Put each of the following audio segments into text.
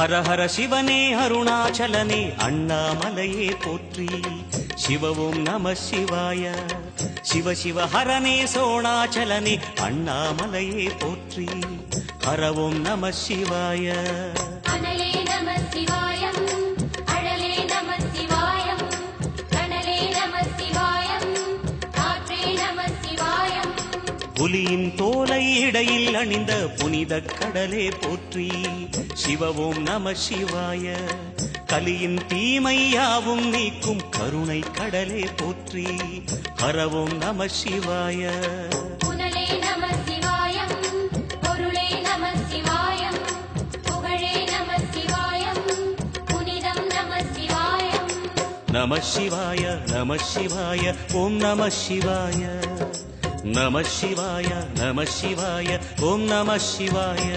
ஹர ஹர சிவனே அருணாச்சலனே அண்ணாமலையே போற்றி. சிவவும் நம சிவாய. சிவ சிவ ஹரனே சோணாச்சலனே அண்ணாமலையே போற்றி. ஹரவும் நம சிவாய. புலியின் தோலை இடையில் அணிந்த புனித கடலே போற்றி. சிவவும் நம சிவாய. கலியின் தீமையாவும் நீக்கும் கருணை கடலே போற்றி. ஹரவும் நம சிவாய. நம சிவாய நம சிவாய ஓம் நம சிவாய. நம சிவாய நம சிவாய ஓம் நம சிவாய.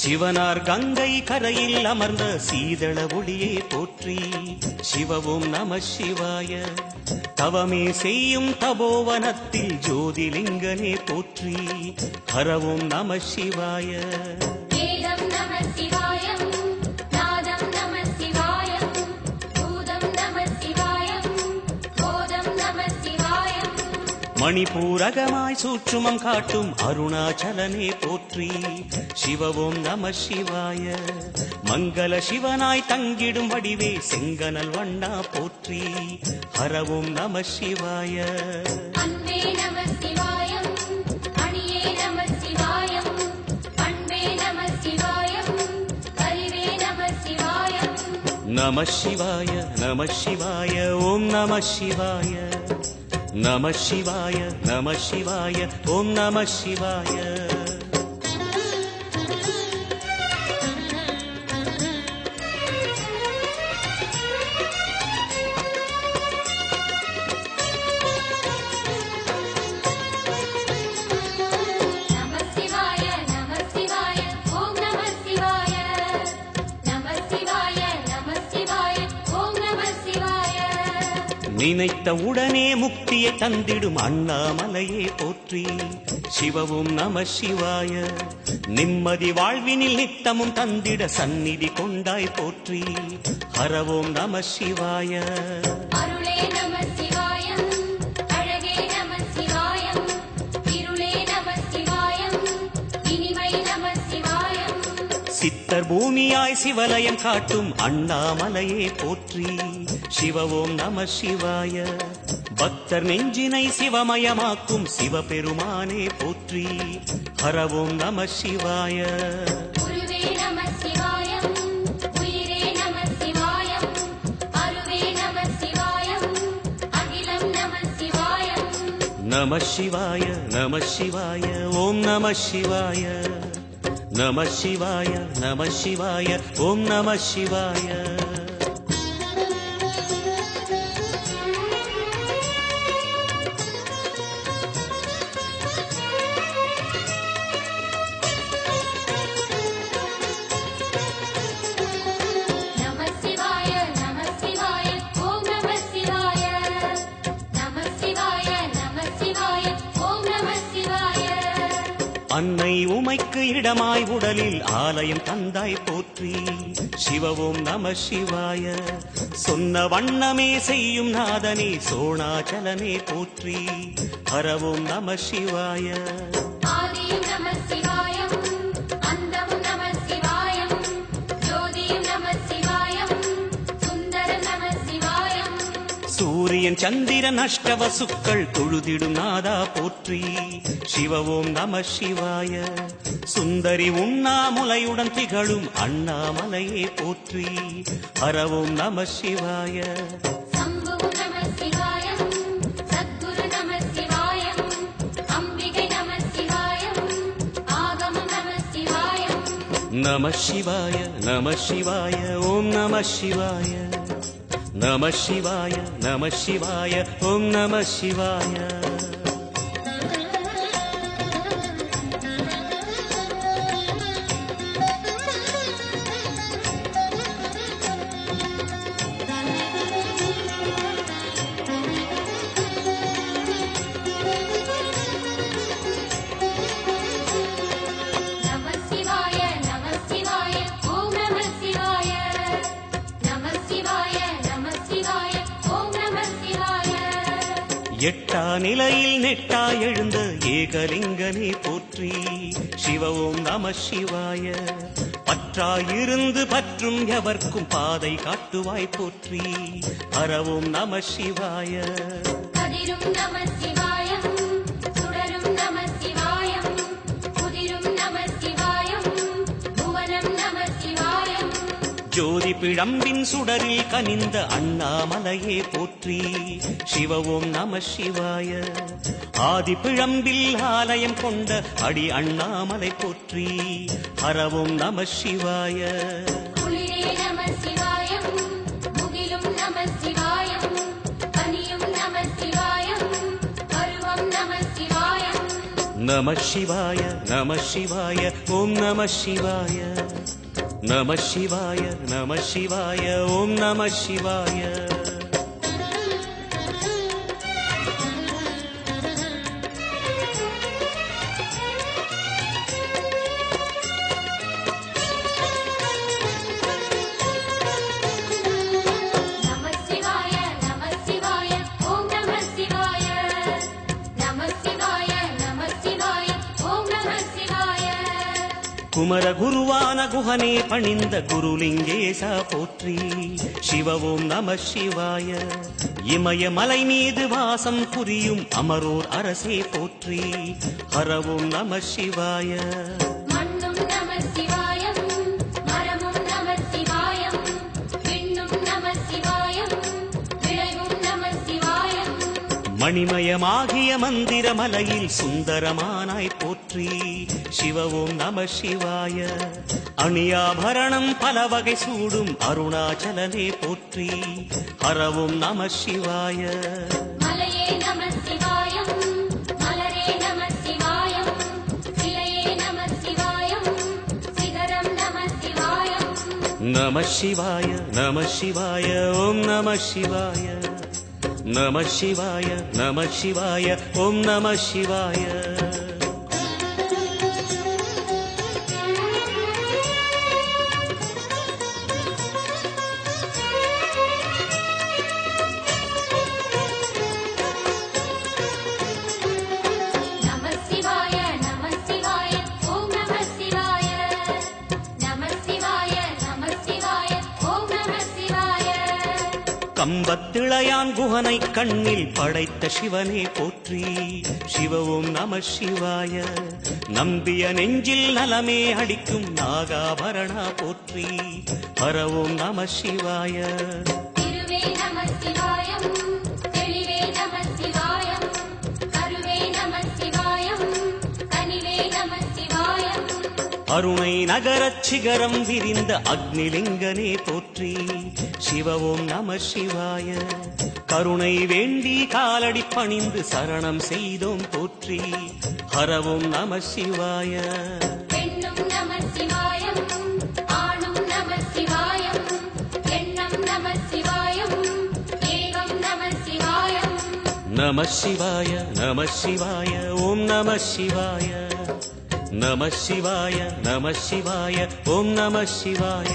சிவனார் கங்கை கரையில் அமர்ந்த சீதள ஒளியே போற்றி. சிவவும் நம சிவாய. தவமே செய்யும் தபோவனத்தில் ஜோதிலிங்கனே போற்றி. ஹரவும் நம சிவாய. மணிபூரகமாய் சூற்றுமம் காட்டும் அருணாச்சலனே போற்றி. சிவவும் நம சிவாய. மங்கள சிவனாய் தங்கிடும் வடிவே செங்கனல் வண்ணா போற்றி. ஹரவும் நம சிவாய. நம சிவாய நம சிவாய ஓம் நம சிவாய. நம சிவாய நம சிவாய ஓம் நம சிவாய. நினைத்த உடனே முக்தியை தந்திடும் அண்ணாமலையே போற்றி. சிவவும் நம சிவாய. நிம்மதி வாழ்வினில் நித்தமும் தந்திட சந்நிதி கொண்டாய் போற்றி. ஹரவும் நம சிவாய. சித்தர் பூமியாய் சிவலயம் காட்டும் அண்ணாமலையே போற்றி. சிவவும் நம சிவாய. பக்தர் நெஞ்சினை சிவமயமாக்கும் சிவபெருமானே போற்றி. ஹரவும் நம சிவாய. நம சிவாய நம சிவாய ஓம் நம சிவாய. நம சிவாய நம சிவாய ஓம் நம சிவாய. அன்னை உமைக்கு இடமாய் உடலில் ஆலயம் தந்தாய் போற்றி. சிவவும் நம சிவாய. சொன்ன வண்ணமே செய்யும் நாதனே சோணாச்சலனே போற்றி. ஹரவும் நம சிவாய. சூரியன் சந்திரன் அஷ்டவசுக்கள் தொழுதிடும் நாதா போற்றி. சிவவும் நம சிவாய. சுந்தரி உண்ணாமுலையுடன் திகழும் அண்ணாமலையே போற்றி. ஹரவும் நம சிவாய. நம சிவாய நம சிவாய ஓம் நம சிவாய நம சிவாய நம சிவாய ஓம் நம சிவாய எட்டா நிலையில் நெட்டா எழுந்த ஏகலிங்கனே போற்றி சிவ ஓம் நம சிவாய பற்றாயிருந்து பற்றும் எவர்க்கும் பாதை காட்டுவாய் போற்றி ஹர ஓம் நம சிவாய கதிரும் நம சிவாயம் சுடரும் நம சிவாயம் புதிரும் நம சிவாயம் புவனம் நம சிவாயம் ஜோதி பிழம்பின் சுடரில் கனிந்த அண்ணாமலையே போற்றி சிவ ஓம் நம சிவாய ஆதி பிழம்பில் ஆலயம் கொண்ட அடி அண்ணாமலை போற்றி ஹர ஓம் நம சிவாய குளிரே நம சிவாயம் முகிலும் நம சிவாயம் பனியும் நம சிவாயம் பருவம் நம சிவாயம் நம சிவாய நம சிவாய ஓம் நம சிவாய நம சிவாய நம சிவாய ஓம் நம சிவாய குமர குருவான குஹனே பணிந்த குருலிங்கேசா போற்றி சிவ ஓம் நம சிவாய இமய மலை மீது வாசம் புரியும் அமரோர் அரசே போற்றி ஹர ஓம் நம சிவாய மண்ணும் நம சிவாயம் மரமும் நம சிவாயம் விண்ணும் நம சிவாயம் விளைவும் நம சிவாயம் மணிமயமாகிய மந்திர மலையில் சுந்தரமானாய் போற்றி சிவ ஓம் நம சிவாய அணியாபரணம் பல வகை சூடும் அருணாச்சலனே போற்றி ஹர ஓம் நம சிவாய மலையே நம சிவாயம் மலரே நம சிவாயம் சிலையே நம சிவாயம் சிகரம் நம சிவாயம் நம சிவாய நம சிவாய ஓம் நம சிவாய நம சிவாய நம சிவாய ஓம் நம சிவாய கம்பத்திளையான் குஹனை கண்ணில் படைத்த சிவனே போற்றி சிவ ஓம் நம சிவாய நம்பிய நெஞ்சில் நலமே அடிக்கும் நாகாபரணா போற்றி ஹர ஓம் நம சிவாய திருவே நம சிவாயம் தெளிவே நம சிவாயம் கருவே நம சிவாயம் கனிவே நம சிவாயம் அருணை நகரச் சிகரம் விரிந்த அக்னிலிங்கனே போற்றி சிவ ஓம் நம சிவாய கருணை வேண்டி காலடி பணிந்து சரணம் செய்தோம் போற்றி ஹர ஓம் நம சிவாய பெண்ணும் நம சிவாயம் ஆணும் நம சிவாயம் எண்ணம் நம சிவாயம் ஏகம் நம சிவாயம் நம சிவாய நம சிவாய ஓம் நம சிவாய நம சிவாய நம சிவாய ஓம் நம சிவாய